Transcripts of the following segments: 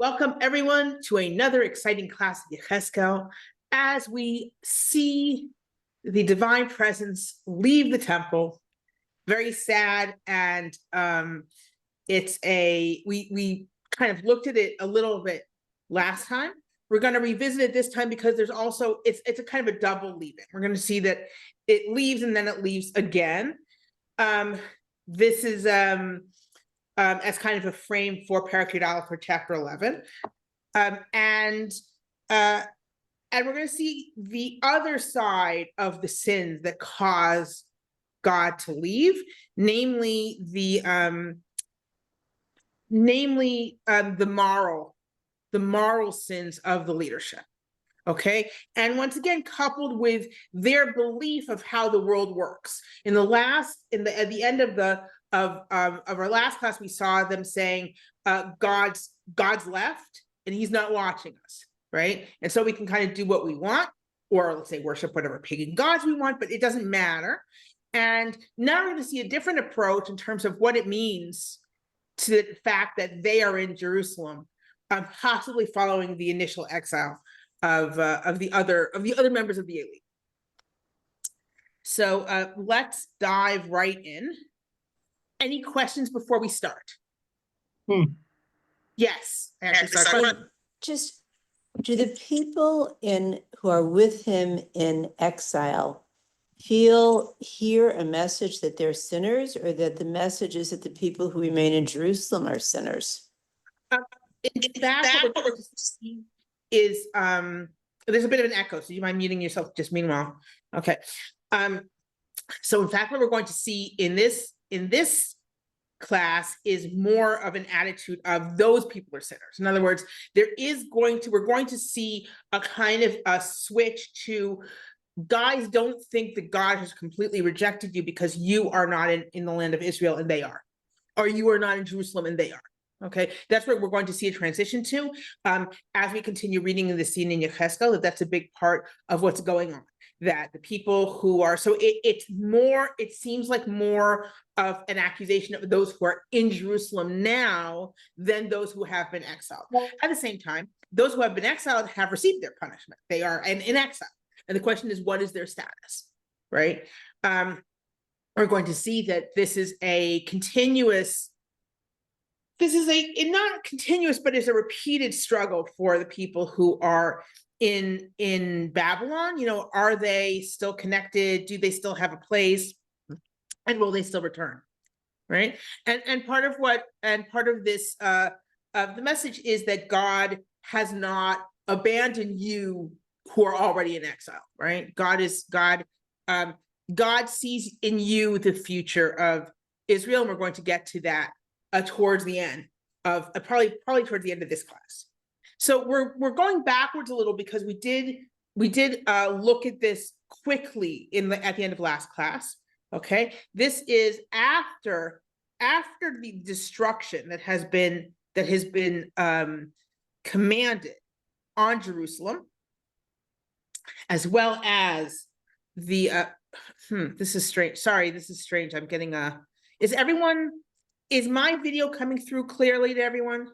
Welcome everyone to another exciting class of Ezekiel as we see the divine presence leave the temple. Very sad, and we kind of looked at it a little bit last time. We're going to revisit it this time because there's also it's a kind of a double leaving. We're going to see that it leaves and then it leaves again. This is as kind of a frame for Parakidal for chapter 11. And we're going to see the other side of the sins that cause God to leave, namely the moral sins of the leadership. Okay, and once again, coupled with their belief of how the world works. At the end of our last class, we saw them saying God's left and he's not watching us, right? And so we can kind of do what we want, or let's say worship whatever pagan gods we want, but it doesn't matter. And now we're going to see a different approach in terms of what it means to the fact that they are in Jerusalem, possibly following the initial exile of the other members of the elite. So let's dive right in. Any questions before we start? Yes, Just, do the people who are with him in exile hear a message that they're sinners, or that the message is that the people who remain in Jerusalem are sinners? In fact, what we're going to see is there's a bit of an echo, so do you mind muting yourself just meanwhile? Okay. So in fact, what we're going to see in this class is more of an attitude of those people are sinners. In other words, we're going to see a kind of a switch to, guys, don't think that God has completely rejected you because you are not in the land of Israel and they are, or you are not in Jerusalem and they are. Okay, that's where we're going to see a transition to as we continue reading in the scene in Ezekiel. That's a big part of what's going on. That the people who are, so it seems like more of an accusation of those who are in Jerusalem now than those who have been exiled. At the same time, those who have been exiled have received their punishment. They are in exile. And the question is, what is their status, right? We're going to see that this is a continuous, not continuous, but it's a repeated struggle for the people who are in Babylon. You know, are they still connected? Do they still have a place? And will they still return? Right. And part of this the message is that God has not abandoned you who are already in exile, right? God sees in you the future of Israel, and we're going to get to that towards the end of probably towards the end of this class. So we're going backwards a little because we did look at this quickly at the end of last class. Okay, this is after the destruction that has been commanded on Jerusalem, as well as the this is strange. Sorry, this is strange. I'm getting is my video coming through clearly to everyone?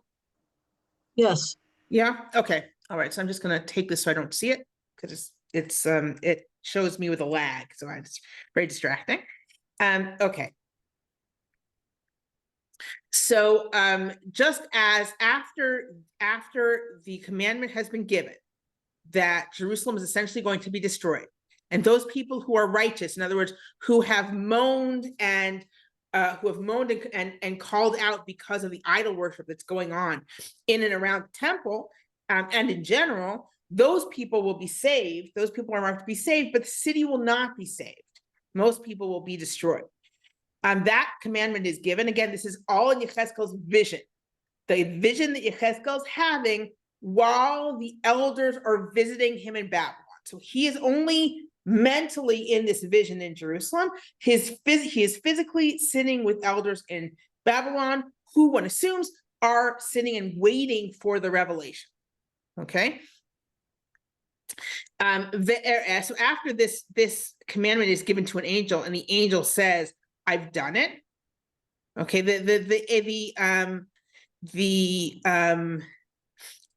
Yes. Yeah. Okay. All right. So I'm just going to take this so I don't see it, because it shows me with a lag, so it's very distracting. Okay. So just as after the commandment has been given that Jerusalem is essentially going to be destroyed, and those people who are righteous, in other words, who have moaned and called out because of the idol worship that's going on in and around the temple, and in general, those people will be saved. Those people are marked to be saved, but the city will not be saved. Most people will be destroyed. That commandment is given. Again, this is all in Ezekiel's vision. The vision that Ezekiel's having while the elders are visiting him in Babylon. So he is only mentally in this vision in Jerusalem. He is physically sitting with elders in Babylon, who one assumes are sitting and waiting for the revelation. Okay. So after this commandment is given to an angel, and the angel says, "I've done it." Okay.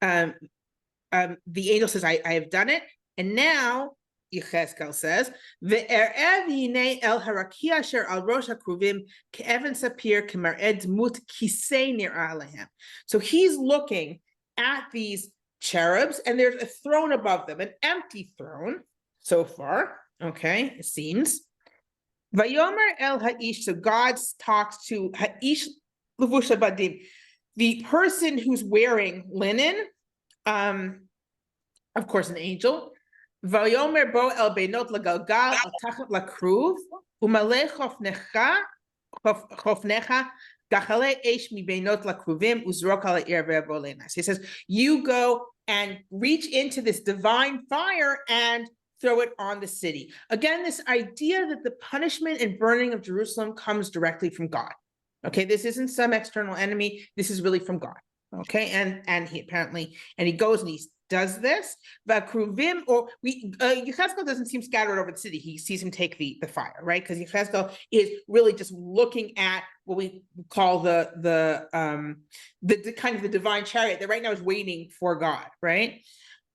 the angel says, I have done it. And now, Ezekiel says, Ve'erev yinei el harakia asher al rosh hakruvim ke'evan sapir kemar'ed mut kisei nir'ah lehem. So he's looking at these cherubs, and there's a throne above them, an empty throne so far, okay, it seems. Vayomer el ha'ish, so God talks to ha'ish levush badim, the person who's wearing linen, of course, an angel. Vayomer bo el beinot lagalgal al tachat lakruv umale chofnecha gachale esh mi beinot lakruvim uzrok al ha'ir ve'avolenas. He says, you go and reach into this divine fire and throw it on the city. Again, this idea that the punishment and burning of Jerusalem comes directly from God. Okay, this isn't some external enemy. This is really from God. Okay, and he apparently, and he goes and he does this. Vakruvim, or Yechezkel doesn't seem scattered over the city. He sees him take the fire, right? Because Yechezkel is really just looking at what we call the kind of the divine chariot that right now is waiting for God, right?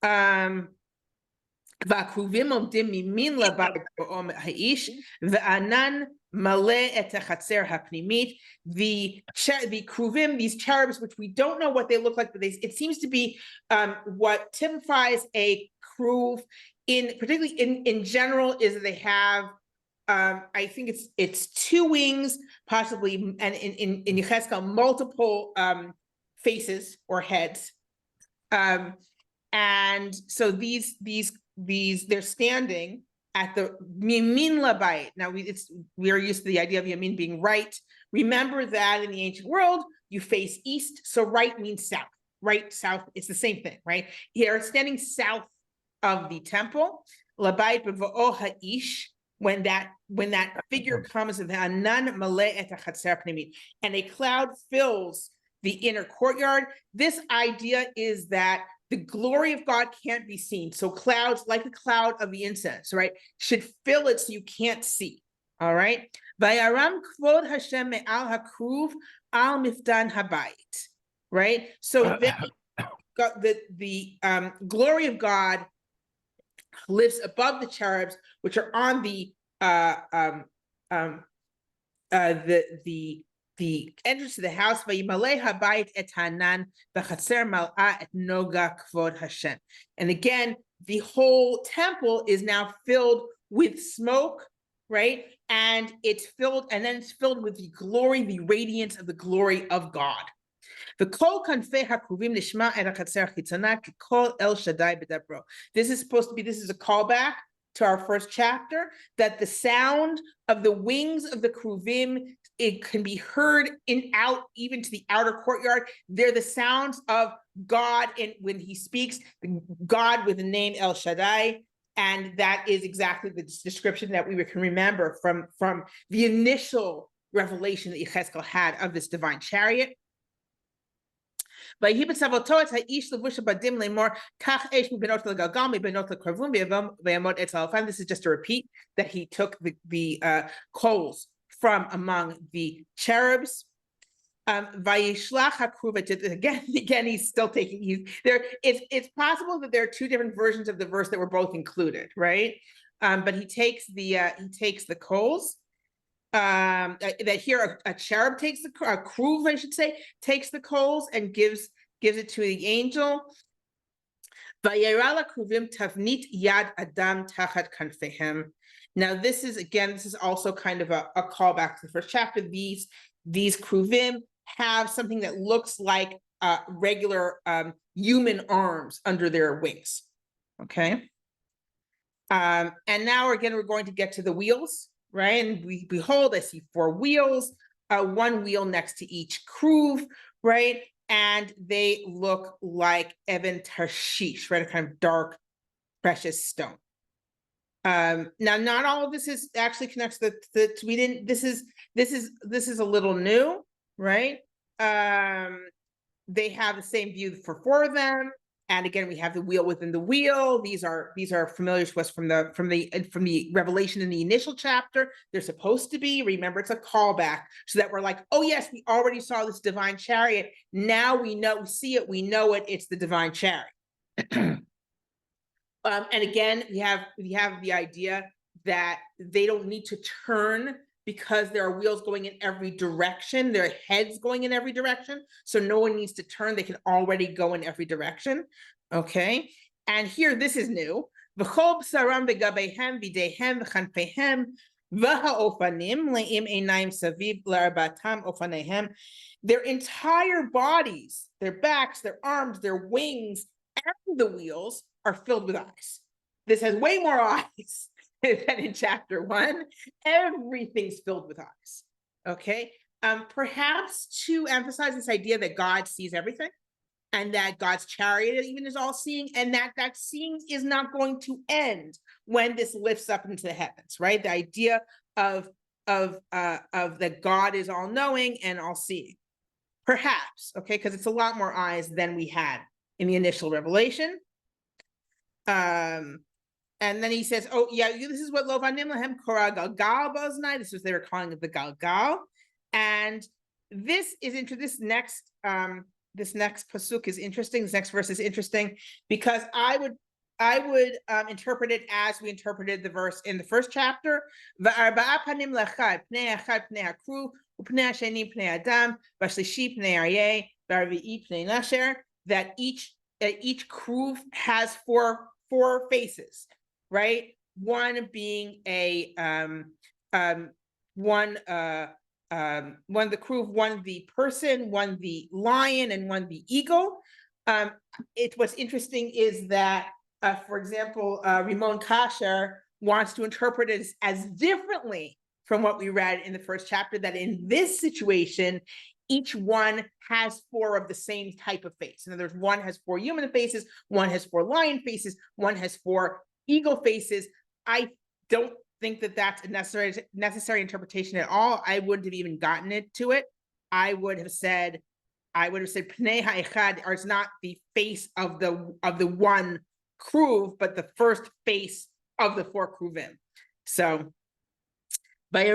Vakruvim omdim mimin labayit ba'om ha'ish ve'anan maleh et hachatzer hapnimit. The kruvim, these cherubs, which we don't know what they look like, but it seems to be what typifies a kruv particularly in general, is that they have I think it's two wings, possibly, and in Yechezkel, multiple faces or heads. And so these they're standing at the Yamin Labayit. Now we are used to the idea of Yamin being right. Remember that in the ancient world, you face east, so right means south. Right, south, it's the same thing, right? Here, standing south of the temple, Labayit b'vo'o ha'ish, when that figure comes of Anan maleh et hachatzer pnimit, and a cloud fills the inner courtyard. This idea is that the glory of God can't be seen. So clouds, like the cloud of the incense, right, should fill it so you can't see. All right. Vayaram kvod Hashem me'al hakruv al miftan habayit. Right. So the glory of God lives above the cherubs, which are on the entrance to the house. Vayimaleh habayit et hanan v'chatzer mal'ah et noga kvod Hashem. And again, the whole temple is now filled with smoke, right? And it's filled, and then it's filled with the glory, the radiance of the glory of God. The kol kanfei hakruvim nishma et hachatzer chitzana kol el shaddai b'dabro. This is a callback to our first chapter, that the sound of the wings of the kruvim, it can be heard out even to the outer courtyard. They're the sounds of God, and when he speaks, God with the name El Shaddai, and that is exactly the description that we can remember from the initial revelation that Yechezkel had of this divine chariot. This is supposed to be, just a repeat, that he took the coals from among the cherubs. Again, he's still taking it's possible that there are two different versions of the verse that were both included, right? But he takes the coals. That here a cherub takes a kruv, I should say, takes the coals and gives it to the angel. Vayera kruvim tavnit yad adam tachat kanfehem. Now this is also kind of a callback to the first chapter. These kruvim have something that looks like regular human arms under their wings. Okay. And now we're going to get to the wheels. Right, and behold, I see 4 wheels, one wheel next to each kruv, right, and they look like Eben Tarshish, right, a kind of dark, precious stone. Now, not all of this is actually connected to we didn't. This is a little new, right? They have the same view for 4 of them. And again, we have the wheel within the wheel. These are familiar to us from the revelation in the initial chapter. They're supposed to be. Remember, it's a callback, so that we're like, oh yes, we already saw this divine chariot. Now we know, we see it, we know it. It's the divine chariot. And again, we have the idea that they don't need to turn because there are wheels going in every direction. There are heads going in every direction. So no one needs to turn. They can already go in every direction. Okay. And here, this is new. Their entire bodies, their backs, their arms, their wings, and the wheels are filled with eyes. This has way more eyes than in chapter 1. Everything's filled with eyes. Okay. Perhaps to emphasize this idea that God sees everything, and that God's chariot even is all seeing, and that seeing is not going to end when this lifts up into the heavens, right? The idea of that God is all knowing and all seeing. Perhaps, okay, because it's a lot more eyes than we had in the initial revelation. And then he says, oh yeah, this is what Lovanim Lahem Korah Galgal Boznai. This was, they were calling it the Galgal. And this is this next pasuk is interesting. This next verse is interesting because I would interpret it as we interpreted the verse in the first chapter. Va'arba'a panim lechad, pnei echad pnei hakru, u'pnei hasheni pnei adam, v'shlishi pnei aryeh, v'arvi'i pnei nasher. That each kruv has four faces, right? One being one the kruv, one the person, one the lion, and one the eagle. What's interesting is that, for example, Rimon Kasher wants to interpret it as differently from what we read in the first chapter, that in this situation, each one has 4 of the same type of face. In other words, one has 4 human faces, one has 4 lion faces, one has 4 eagle faces. I don't think that that's a necessary interpretation at all. I wouldn't have even gotten to it. I would have said Pnei ha'echad is not the face of the one kruv, but the first face of the 4 kruvim. So, and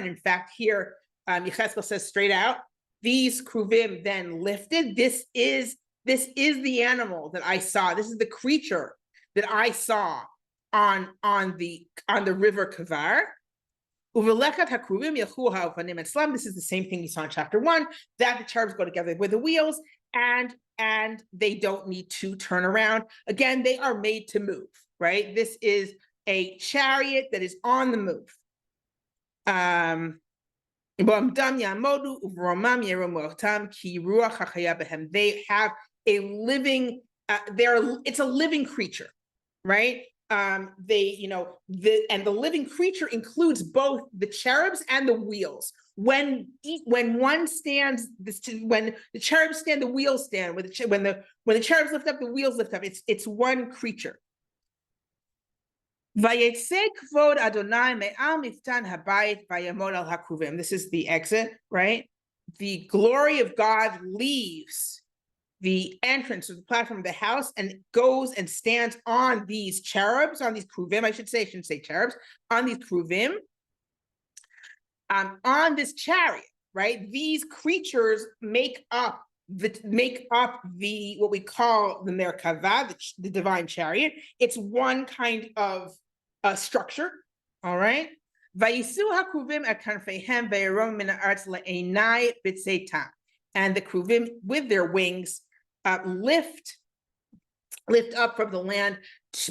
in fact, here Yechezkel says straight out, these kruvim then lifted. This is the animal that I saw. This is the creature that I saw on the river Kavar. This is the same thing we saw in chapter 1, that the cherubs go together with the wheels, and they don't need to turn around. Again, they are made to move, right? This is a chariot that is on the move. They have a living, it's a living creature, right? The living creature includes both the cherubs and the wheels. When one stands, when the cherubs stand, the wheels stand. When the cherubs lift up, the wheels lift up. It's one creature. This is the exit, right? The glory of God leaves the entrance of the platform of the house and goes and stands on these cherubs, on these kruvim, I shouldn't say cherubs, on these kruvim, on this chariot, right? These creatures make up the what we call the Merkava, the divine chariot. It's one kind of structure, all right? And the kruvim with their wings lift up from the land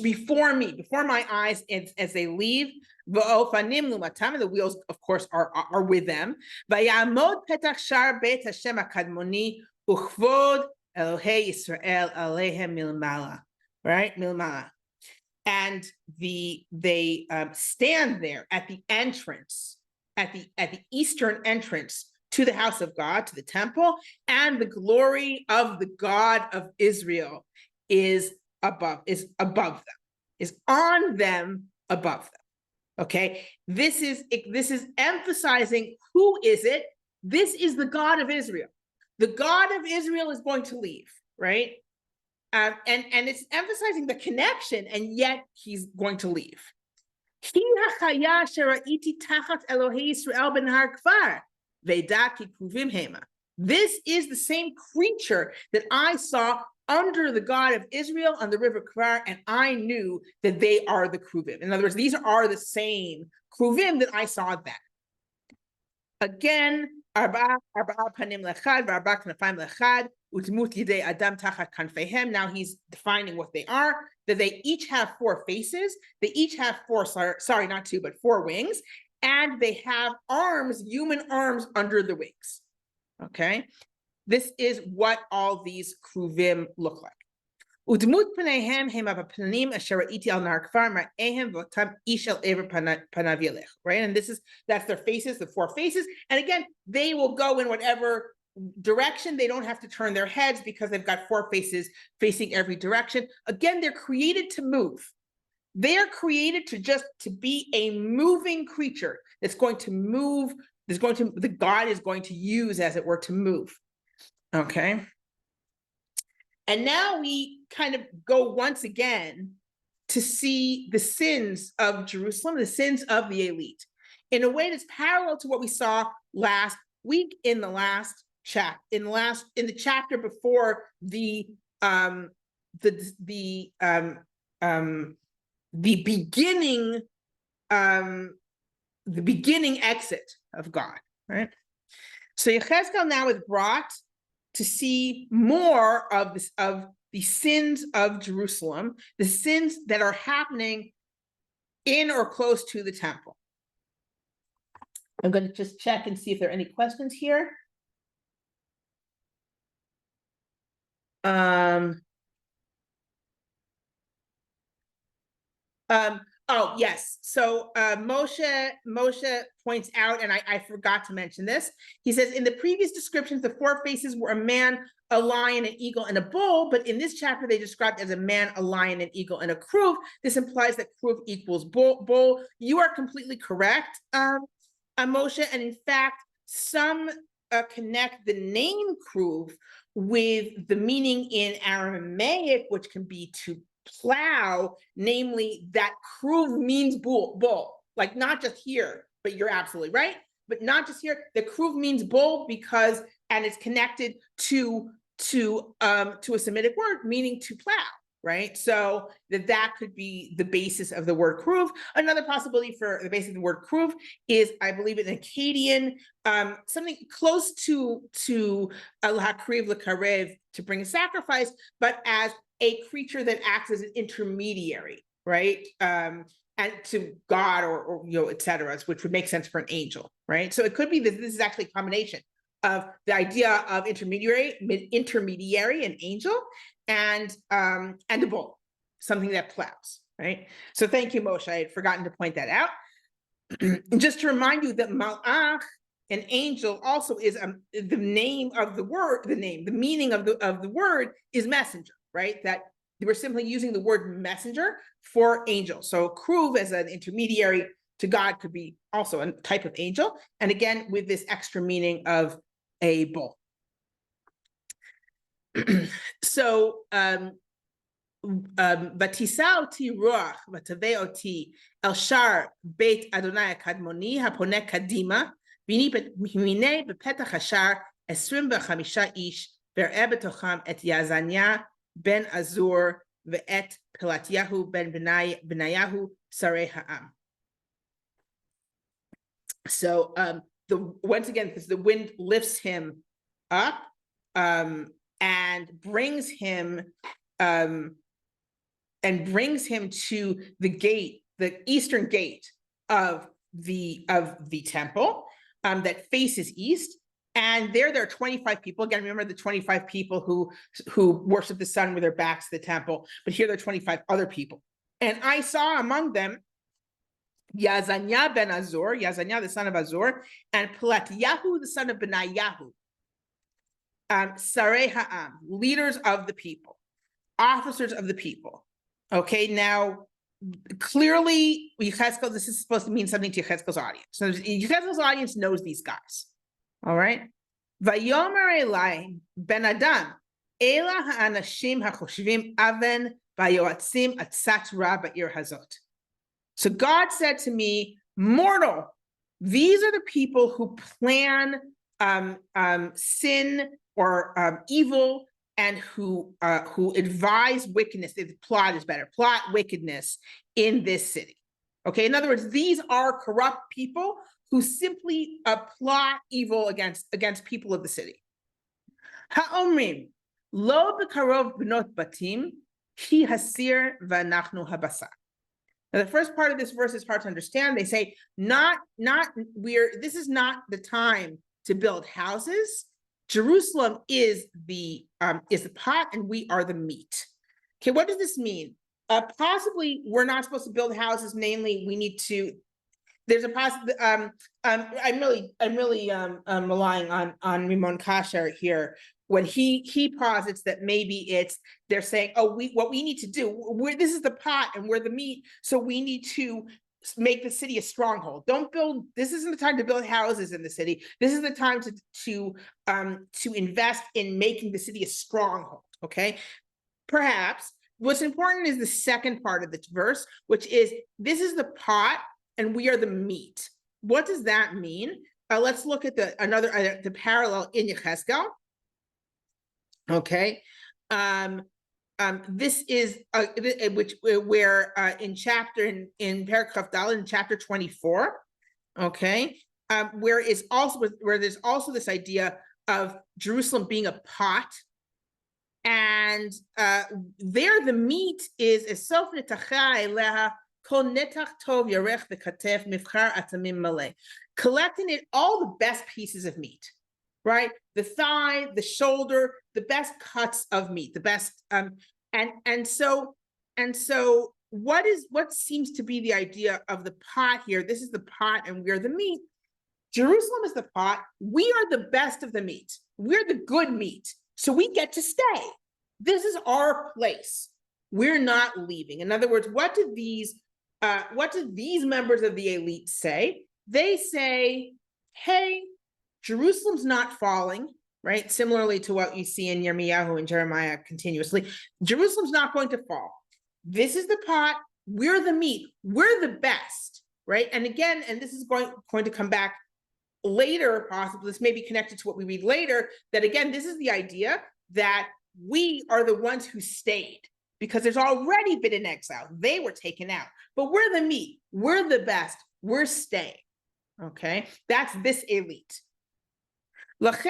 before my eyes as they leave. The wheels, of course, are with them. Right? Milmala. And they stand there at the entrance, at the eastern entrance to the house of God, to the temple, and the glory of the God of Israel is above them, is on them, above them. Okay, this is emphasizing, who is it? This is the God of Israel. the God of Israel is going to leave, right? And it's emphasizing the connection, and yet he's going to leave. This is the same creature that I saw under the God of Israel on the river Kvar, and I knew that they are the Kruvim. In other words, these are the same Kruvim that I saw then. Again, now he's defining what they are, that they each have 4 faces, they each have 4, sorry, not 2, but 4 wings, and they have arms, human arms under the wings. Okay, this is what all these Kruvim look like. Right, and that's their faces, the 4 faces, and again, they will go in whatever direction. They don't have to turn their heads because they've got 4 faces facing every direction. Again, they're created to move. They are created to be a moving creature that's going to move, the God is going to use, as it were, to move. Okay. And now we kind of go once again to see the sins of Jerusalem, the sins of the elite, in a way that's parallel to what we saw last week in the last chapter, in the chapter before the beginning exit of God, right? So Yechezkel now is brought to see more of this, of the sins of Jerusalem, the sins that are happening in or close to the temple. I'm going to just check and see if there are any questions here. Oh, yes. So Moshe points out, and I forgot to mention this. He says, in the previous descriptions, the 4 faces were a man, a lion, an eagle, and a bull. But in this chapter, they described as a man, a lion, an eagle, and a kruv. This implies that kruv equals bull. You are completely correct, Moshe. And in fact, some connect the name kruv with the meaning in Aramaic, which can be to plow, namely that kruv means bull, like not just here, but you're absolutely right, but not just here. The kruv means bull because, and it's connected to a Semitic word meaning to plow, right? So that could be the basis of the word kruv. Another possibility for the basis of the word kruv is, I believe, an Akkadian, something close to al-hakriv l'karev, to bring a sacrifice, but as a creature that acts as an intermediary, right? And to God or et cetera, which would make sense for an angel, right? So it could be that this is actually a combination of the idea of intermediary, an angel, and a bull, something that plows, right? So thank you, Moshe. I had forgotten to point that out. And just to remind you that malach, an angel, also is the name of the word. The meaning of the word is messenger, right? That we're simply using the word messenger for angel. So kruv as an intermediary to God could be also a type of angel, and again with this extra meaning of a bull. So ותישא אותי רוח ותביא אותי אל שער בית אדוני הקדמוני הפונה קדימה, והנה בפתח השער 25 איש, ואראה בתוכם את יעזניה בן עזור ואת פלטיהו בן בניהו שרי העם. So once again, because the wind lifts him up and brings him to the gate, the eastern gate of the temple that faces east. And there are 25 people. Again, remember the 25 people who worship the sun with their backs to the temple, but here there are 25 other people. And I saw among them Yazania ben Azor, Yazania the son of Azor, and Pelatiyahu the son of Benayahu, Sarei Ha'am, leaders of the people, officers of the people. Okay, now clearly Yechezkel, this is supposed to mean something to Yechezkel's audience. So Yechezkel's audience knows these guys. All right. Vayomer Elai Ben Adam, Ela ha'anashim hachoshvim aven vayoatzim atzat ra ba'ir hazot. So God said to me, mortal, these are the people who plan sin or evil, and who advise wickedness. The plot is better, plot wickedness in this city. Okay, in other words, these are corrupt people who simply plot evil against people of the city. Ha'omrim lo b'karov b'not batim ki hasir v'anachnu habasar. Now, the first part of this verse is hard to understand. They say, this is not the time to build houses. Jerusalem is the pot, and we are the meat. Okay, what does this mean? Possibly we're not supposed to build houses. Namely, we need to. There's a possible. I'm really relying on Rimon Kasher here when he posits that maybe they're saying, oh, what we need to do, this is the pot and we're the meat, so we need to make the city a stronghold. This isn't the time to build houses in the city. This is the time to invest in making the city a stronghold. Okay, perhaps what's important is the second part of the verse, which is this is the pot and we are the meat. What does that mean? Let's look at the parallel in Ezekiel. Okay, this is where in paragraph Dalet in chapter 24. Okay, where there's also this idea of Jerusalem being a pot, and there the meat is collecting it, all the best pieces of meat. Right, the thigh, the shoulder, the best cuts of meat, the best, and so what seems to be the idea of the pot here? This is the pot, and we're the meat. Jerusalem is the pot. We are the best of the meat. We're the good meat, so we get to stay. This is our place. We're not leaving. In other words, what do these members of the elite say? They say, "Hey, Jerusalem's not falling," right? Similarly to what you see in Yirmiyahu and Jeremiah continuously. Jerusalem's not going to fall. This is the pot. We're the meat. We're the best, right? And again, and this is going to come back later, possibly. This may be connected to what we read later, that again, this is the idea that we are the ones who stayed because there's already been an exile. They were taken out, but we're the meat. We're the best. We're staying. Okay, that's this elite. Therefore,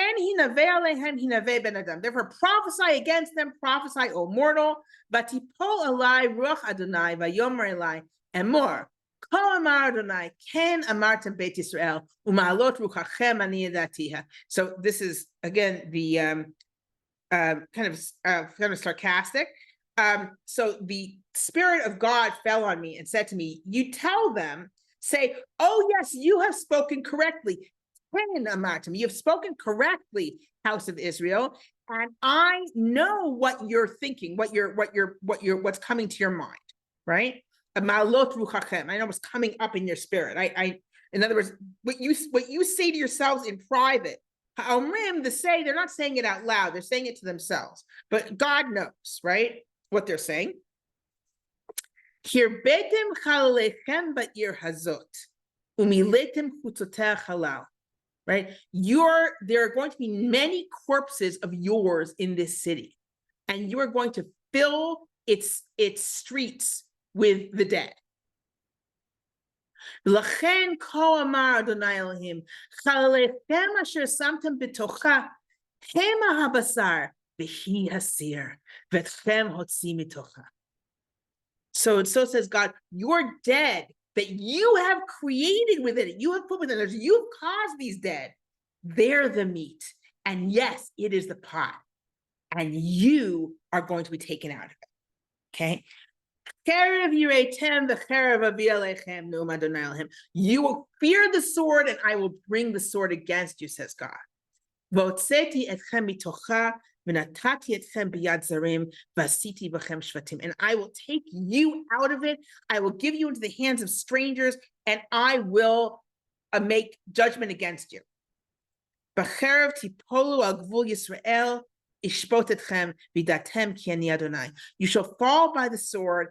prophesy against them, prophesy, O mortal. Vatipol alai ruach Adonai vayomer elai emor. Kol amar Adonai ken amartem Beit Yisrael umalot ruchachem ani yadatiha. So this is again the kind of sarcastic. So the Spirit of God fell on me and said to me, "You tell them, say, oh yes, you have spoken correctly. You have spoken correctly, house of Israel, and I know what you're thinking, what's coming to your mind, right? Malot ruchachem. I know what's coming up in your spirit. In other words, what you say to yourselves in private. Ha'omrim, they're not saying it out loud, they're saying it to themselves. But God knows, right? What they're saying. Hirbetem chalalechem ba'ir hazot, umiletem chutzoteh halal. Right? There are going to be many corpses of yours in this city, and you are going to fill its streets with the dead. Lachen ko amar Adonai Elohim, chalechem asher samtem betocha, hema habasar, v'hi hasir, v'tchem hotzi mitocha. So says God, your dead that you have created within it, you have put within it, you've caused these dead, they're the meat. And yes, it is the pot. And you are going to be taken out of it. Okay? You will fear the sword, and I will bring the sword against you, says God. And I will take you out of it. I will give you into the hands of strangers, and I will make judgment against you. B'cherev tipolu al gvul Yisrael, ishpot etchem v'datem ki ani Adonai. You shall fall by the sword.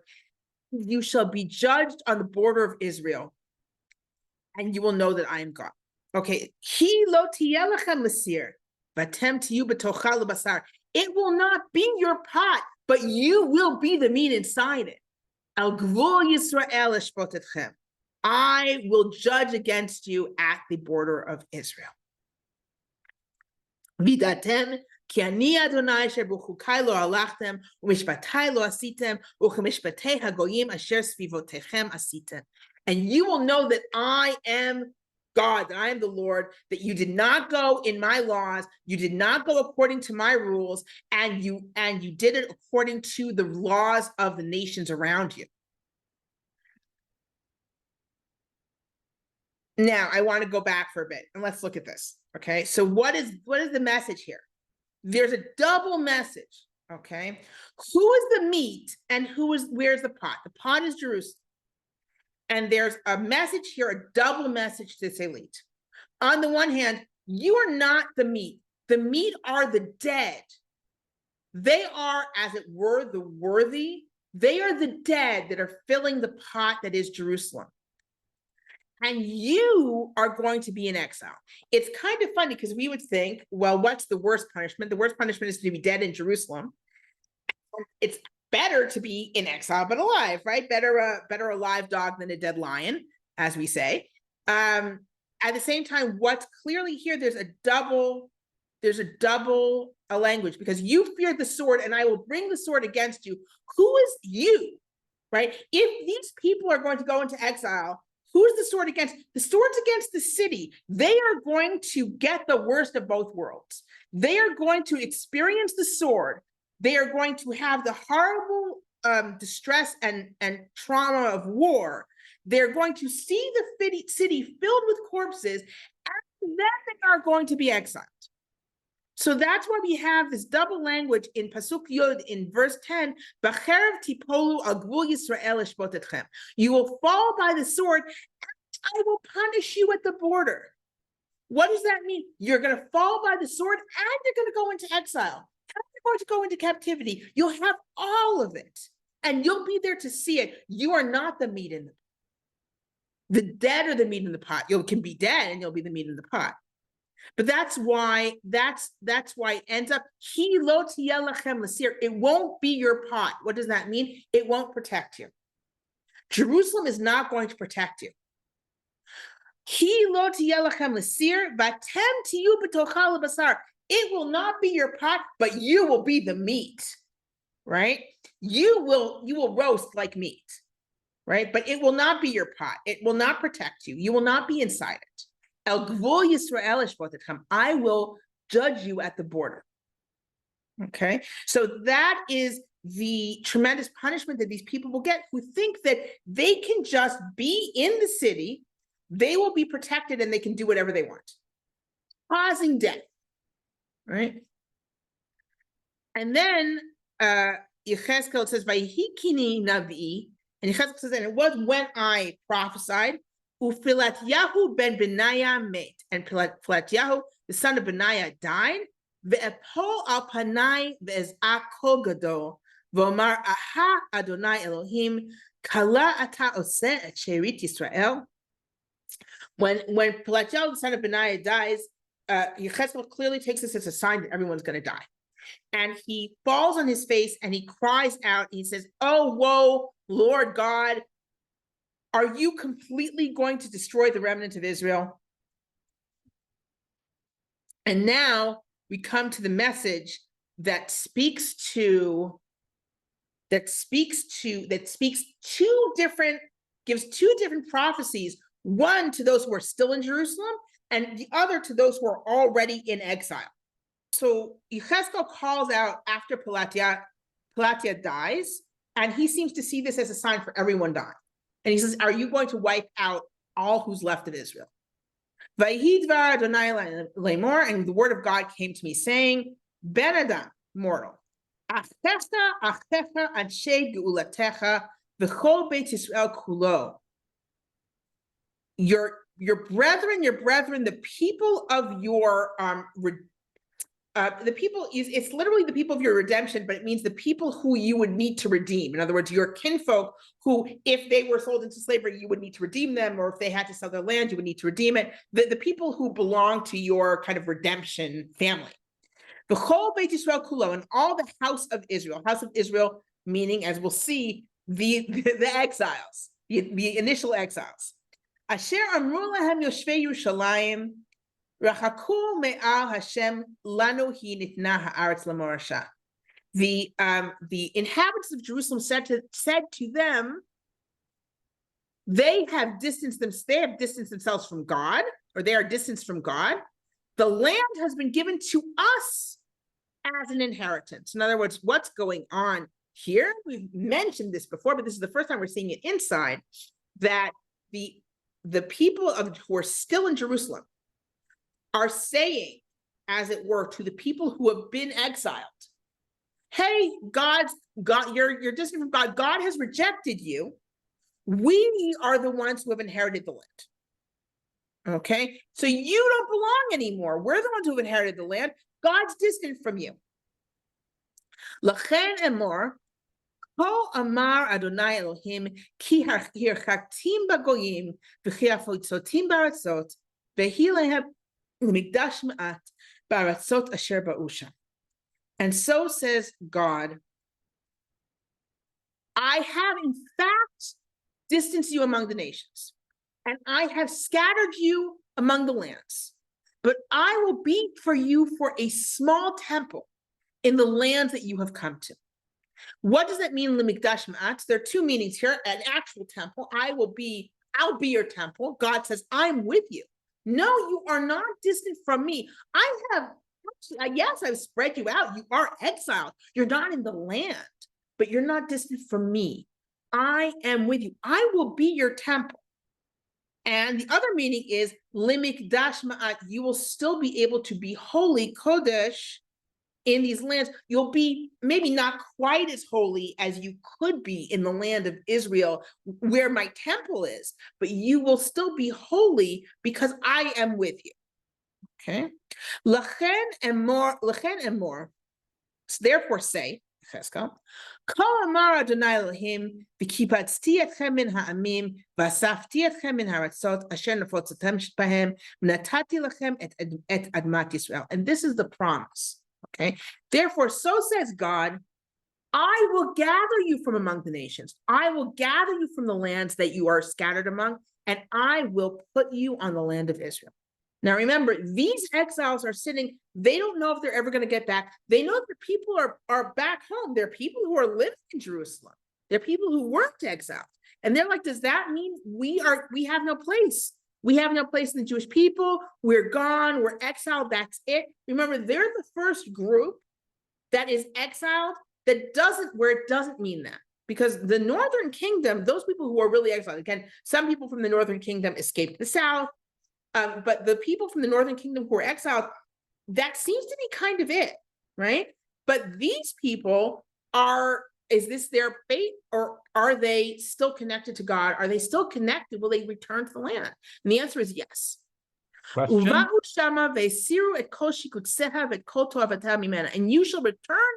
You shall be judged on the border of Israel, and you will know that I am God. Okay. Ki lo tiyeh lechem l'sir, v'atem tiyu b'tocha l'basar. It will not be your pot, but you will be the meat inside it. Al gvul Yisrael ishpot etchem. I will judge against you at the border of Israel. Vidatem ki ani Adonai asher b'chukai lo halachtem u'mishpatai lo asitem u'chemishpatei hagoyim asher svivotechem asitem. And you will know that I am God, that I am the Lord, that you did not go in my laws, you did not go according to my rules, and you did it according to the laws of the nations around you. Now, I want to go back for a bit and let's look at this. Okay, so what is the message here? There's a double message. Okay, who is the meat and where's the pot? The pot is Jerusalem, and there's a message here, a double message to this elite. On the one hand, you are not the meat. The meat are the dead. They are, as it were, the worthy. They are the dead that are filling the pot that is Jerusalem. And you are going to be in exile. It's kind of funny because we would think, well, what's the worst punishment? The worst punishment is to be dead in Jerusalem. It's better to be in exile but alive, right? Better a live dog than a dead lion, as we say. At the same time, what's clearly here, there's a double language, because you fear the sword and I will bring the sword against you. Who is you, right? If these people are going to go into exile, who is the sword against? The sword's against the city. They are going to get the worst of both worlds. They are going to experience the sword. They are going to have the horrible distress and trauma of war. They're going to see the city filled with corpses, and then they are going to be exiled. So that's why we have this double language in Pasuk Yod in verse 10, B'cherev tipolu al gvul Yisrael eshpot etchem. You will fall by the sword, and I will punish you at the border. What does that mean? You're going to fall by the sword, and you're going to go into exile. And you're going to go into captivity. You'll have all of it, and you'll be there to see it. You are not the meat in the pot. The dead are the meat in the pot. You can be dead, and you'll be the meat in the pot. But that's why it ends up, he lo tiyeh lechem l'sir. It won't be your pot. What does that mean? It won't protect you. Jerusalem is not going to protect you. He lo tiyeh lechem l'sir, v'atem tiyu b'tocha l'basar. It will not be your pot, but you will be the meat, right? You will roast like meat, right? But it will not be your pot. It will not protect you. You will not be inside it. El gvul Yisrael eshpot etchem. I will judge you at the border. Okay, so that is the tremendous punishment that these people will get, who think that they can just be in the city, they will be protected, and they can do whatever they want, causing death. Right, and then Ezekiel says, "Vayihikini navi," and Ezekiel says, "And it was when I prophesied." Ufilatyahu ben Benaiah met, and Pilatyahu, the son of Benaiah, died. Ve'epol al panai ve'ezak kol gadol, v'omar aha Adonai Elohim, kala ata oseh et chariot Yisrael. When Pilatyahu, the son of Benaiah, dies, Ezekiel clearly takes this as a sign that everyone's going to die. And he falls on his face and he cries out, he says, "Oh, woe, Lord God, are you completely going to destroy the remnant of Israel?" And now we come to the message that speaks two different prophecies, one to those who are still in Jerusalem and the other to those who are already in exile. So Ezekiel calls out after Pelatiah dies, and he seems to see this as a sign for everyone dying. And he says, "Are you going to wipe out all who's left of Israel?" Vayidvar Adonai lemor, and the word of God came to me saying, "Ben Adam, mortal, achtecha anshe geulatecha v'chol beit Yisrael kulo." Your brethren, the people of your the people is, it's literally the people of your redemption, but it means the people who you would need to redeem. In other words, your kinfolk who, if they were sold into slavery, you would need to redeem them, or if they had to sell their land, you would need to redeem it. The people who belong to your kind of redemption family. The whole Beit Yisrael kulo, and all the house of Israel, meaning, as we'll see, the exiles, the initial exiles. Asher amru lahem yoshvei Yerushalayim, rachaku me'al Hashem lanu hi nitna ha'aretz lamorasha. The inhabitants of Jerusalem said to them, they have distanced themselves from God, or they are distanced from God. The land has been given to us as an inheritance. In other words, what's going on here? We've mentioned this before, but this is the first time we're seeing it inside, that the people who are still in Jerusalem are saying, as it were, to the people who have been exiled, hey, God, you're distant from God. God has rejected you. We are the ones who have inherited the land. Okay, so you don't belong anymore. We're the ones who have inherited the land. God's distant from you. Lachen emor, ko amar Adonai Elohim, ki hirchaktim bagoyim, v'chi afotzotim baratzot, v'hi lehem l'mikdash ma'at baratzot asher ba'usha. And so says God, I have in fact distanced you among the nations, and I have scattered you among the lands, but I will be for you for a small temple in the lands that you have come to. What does that mean, l'mikdash ma'at? There are two meanings here. An actual temple, I'll be your temple. God says, I'm with you. No, you are not distant from me. Yes, I've spread you out. You are exiled. You're not in the land, but you're not distant from me. I am with you. I will be your temple. And the other meaning is limikdash ma'at. You will still be able to be holy, kodesh, in these lands. You'll be maybe not quite as holy as you could be in the land of Israel, where my temple is, but you will still be holy because I am with you. Okay. Lachen emor. Therefore say, Cheskel, Kol amar Adonai Elohim, v'kipatzti etchem min ha'amim, v'asafti etchem min ha'aratzot, asher nefotzotem bahem, v'natati lachem et admat Yisrael. And this is the promise. Okay. Therefore, so says God, I will gather you from among the nations. I will gather you from the lands that you are scattered among, and I will put you on the land of Israel. Now, remember, these exiles are sitting, they don't know if they're ever going to get back. They know that people are back home. They're people who are living in Jerusalem. They're people who weren't exiled. And they're like, does that mean we have no place? We have no place in the Jewish people. We're gone. We're exiled. That's it. Remember, they're the first group that is exiled where it doesn't mean that. Because the Northern Kingdom, those people who are really exiled, again, some people from the Northern Kingdom escaped the South. But the people from the Northern Kingdom who are exiled, that seems to be kind of it, right? But these people is this their fate, or are they still connected to God? Are they still connected? Will they return to the land? And the answer is yes. Question? And you shall return,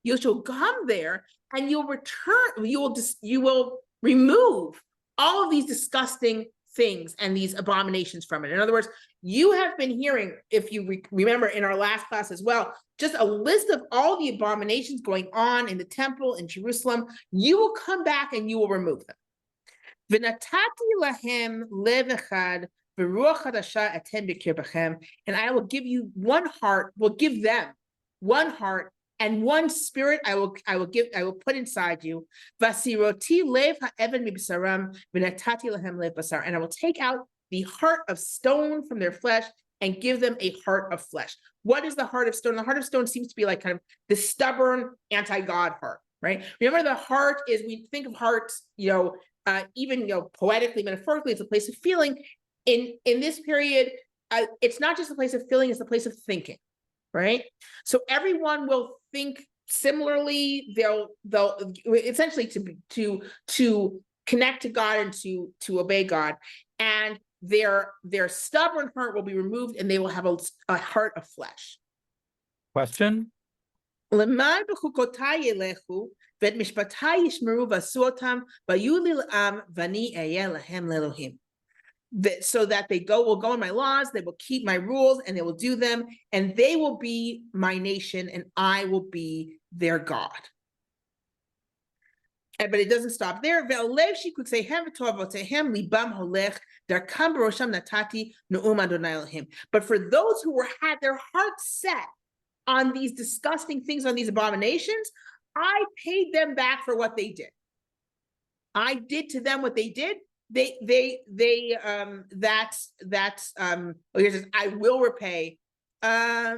you shall come there, and you'll return, you will remove all of these disgusting things and these abominations from it. In other words, you have been hearing, if you remember in our last class as well, just a list of all the abominations going on in the temple in Jerusalem. You will come back and you will remove them. And I will give you one heart, will give them one heart and one spirit I will put inside you. And I will take out the heart of stone from their flesh and give them a heart of flesh. What is the heart of stone? The heart of stone seems to be like kind of the stubborn anti-God heart, right? Remember, the heart is, we think of hearts, even poetically, metaphorically, it's a place of feeling. In this period, it's not just a place of feeling, it's a place of thinking. Right? So everyone will think similarly. They'll essentially to connect to God and to obey God. And their stubborn heart will be removed, and they will have a heart of flesh. Question? למען בחוקותיי ילכו, ואת משפטיי ישמרו ועשו אותם, והיו לי לעם, ואני אהיה להם לאלוהים. So that they will go in my laws, they will keep my rules, and they will do them, and they will be my nation, and I will be their God. But it doesn't stop there. Ve'olev shikutzehem v'toavotehem libam holech darkam b'rosham natati ne'um Adonai Elohim. But for those who had their hearts set on these disgusting things, on these abominations, I paid them back for what they did. I did to them what they did. Here's this, I will repay. I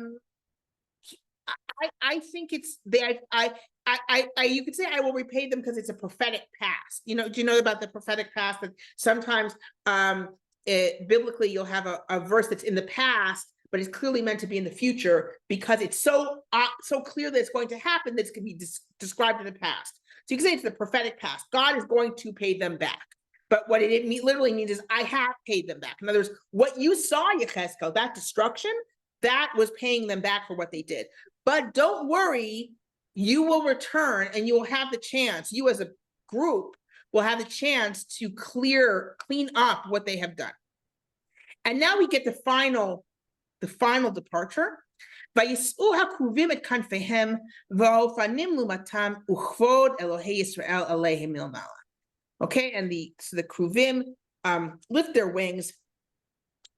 think it's you could say I will repay them because it's a prophetic past. Do you know about the prophetic past, that sometimes biblically you'll have a verse that's in the past, but it's clearly meant to be in the future because it's so clear that it's going to happen that it's going to be described in the past. So you can say it's the prophetic past. God is going to pay them back. But what it literally means is I have paid them back. In other words, what you saw, Yechezkel, that destruction, that was paying them back for what they did. But don't worry, you will return and you will have the chance, you as a group will have the chance to clean up what they have done. And now we get the final departure. ויסעו הכרובים את כנפיהם והאופנים לעומתם וכבוד אלוהי ישראל עליהם מלמעלה. Okay, and the kruvim lift their wings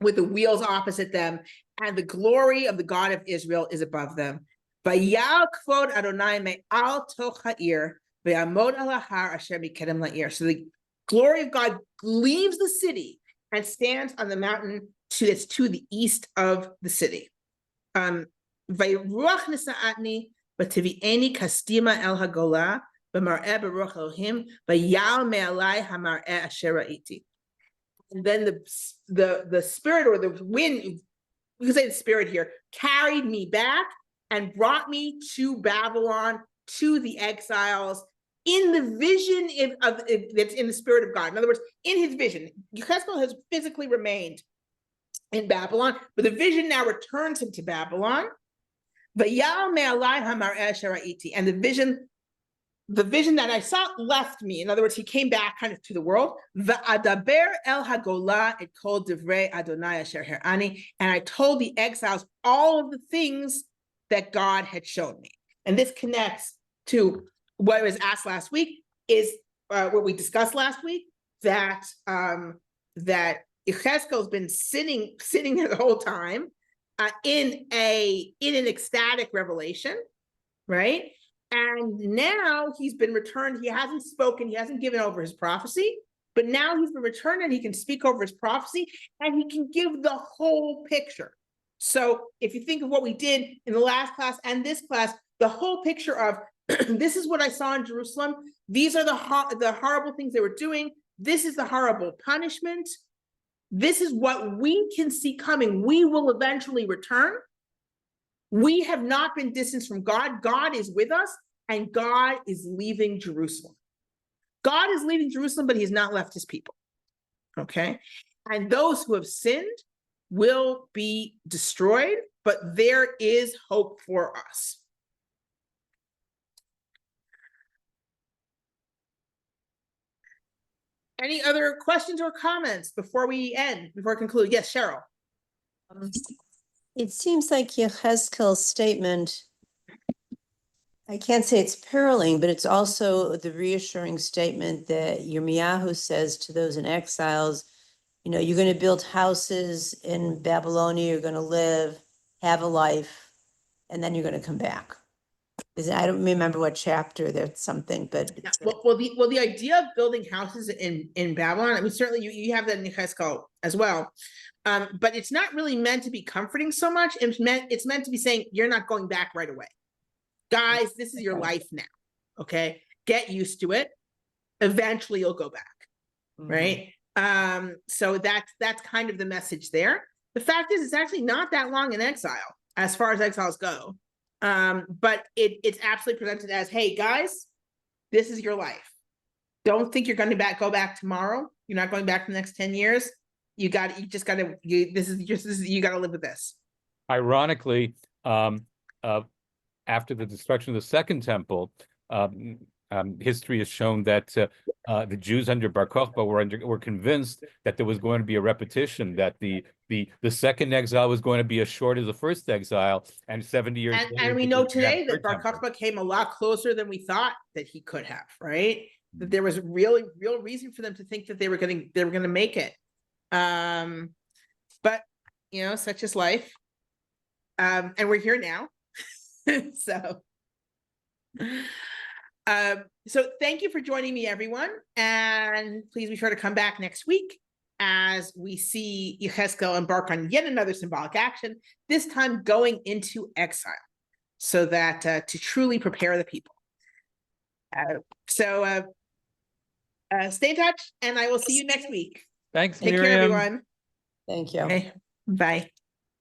with the wheels opposite them, and the glory of the God of Israel is above them. Vayal kvod Adonai me'al toch ha'ir ve'amod al ha'ar asher mikedem la'ir. So the glory of God leaves the city and stands on the mountain that's to the east of the city. Vayruach nisa'atni v'tivi'eni kastima el hagola. And then the spirit, or the wind, you can say the spirit here, carried me back and brought me to Babylon, to the exiles, in the vision that's in the spirit of God. In other words, in his vision, Yechezkel has physically remained in Babylon, but the vision now returns him to Babylon. And the vision that I saw left me. In other words, he came back kind of to the world. V'adaber el hagola et kol divrei Adonai asher herani. And I told the exiles all of the things that God had shown me. And this connects to what was asked last week, is what we discussed last week, that Yechezkel's been sitting there the whole time in an ecstatic revelation, right? And now he's been returned. He hasn't spoken. He hasn't given over his prophecy. But now he's been returned and he can speak over his prophecy and he can give the whole picture. So if you think of what we did in the last class and this class, the whole picture of this is what I saw in Jerusalem. These are the horrible things they were doing. This is the horrible punishment. This is what we can see coming. We will eventually return. We have not been distanced from God. God is with us, and God is leaving Jerusalem. God is leaving Jerusalem, but he's not left his people. Okay? And those who have sinned will be destroyed, but there is hope for us. Any other questions or comments before we conclude? Yes, Cheryl. It seems like Yechezkel's statement, I can't say it's perilling, but it's also the reassuring statement that Yirmiyahu says to those in exiles, you're going to build houses in Babylonia, you're going to live, have a life, and then you're going to come back. I don't remember what chapter, there's something, but well, the idea of building houses in Babylon, I mean, certainly you have that in Yechezkel as well. But it's not really meant to be comforting so much. It's meant to be saying, you're not going back right away. Guys, this is your life now. Okay. Get used to it. Eventually you'll go back. Right. So that's kind of the message there. The fact is, it's actually not that long in exile as far as exiles go. But it's absolutely presented as, hey guys, this is your life. Don't think you're going to go back tomorrow. You're not going back the next 10 years. you just gotta, you gotta live with this. Ironically, after the destruction of the Second Temple, history has shown that the Jews under Bar Kokhba were convinced that there was going to be a repetition, that the second exile was going to be as short as the first exile, and 70 years later. And we they know would have today that third Bar temple. Kokhba came a lot closer than we thought that he could have, right? That there was real reason for them to think that they were gonna make it. But you know, such is life. And we're here now. So thank you for joining me, everyone, and please be sure to come back next week as we see Ezekiel embark on yet another symbolic action, this time going into exile, so that to truly prepare the people. So stay in touch, and I will see you next week. Thanks, Take Miriam. care, everyone. Thank you. Okay, bye.